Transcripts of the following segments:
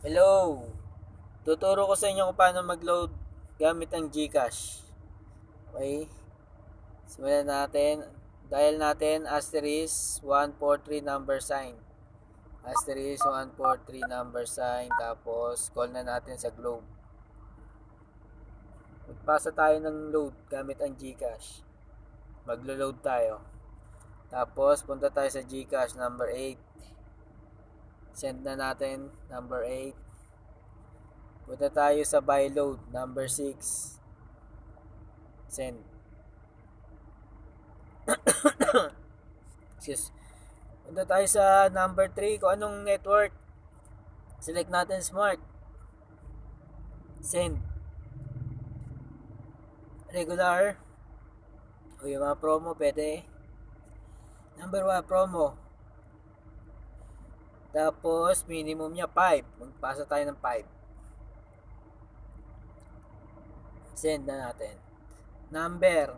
Hello! Tuturo ko sa inyo kung paano mag-load gamit ang GCash. Okay? Simulan natin. Dial natin asterisk 143 number sign. Asterisk 143 number sign. Tapos call na natin sa Globe. Magpasa tayo ng load gamit ang GCash. Maglo-load tayo. Tapos punta tayo sa GCash number 8. Send na natin number 8. Punta tayo sa buy load number 6. Send. Excuse. Punta tayo sa number 3 kung anong network. Select natin smart. Send. Regular. O yung mga promo pwede. Number 1 promo. Tapos minimum niya 5. Magpasa tayo ng 5. Send na natin. Number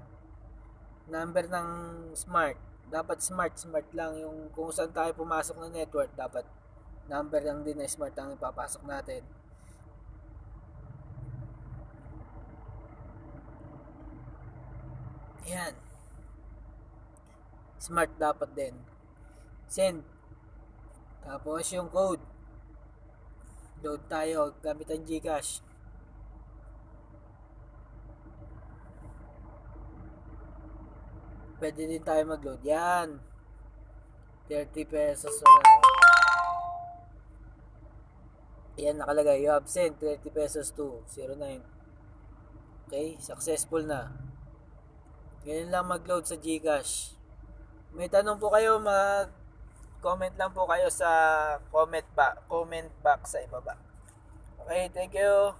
ng smart. Dapat smart lang yung kung saan tayo pumasok ng network, dapat number lang din na smart ang ipapasok natin. Ayan. Smart dapat din. Send. Tapos yung code. Load tayo gamit ang GCash. Pwede din tayo mag-load. Yan. 30 pesos lang. Yan nakalagay. You have sent 30 pesos to 09. Okay. Successful na. Ganyan lang mag-load sa GCash. May tanong po kayo, comment lang po kayo sa comment box sa ibaba. Okay, thank you.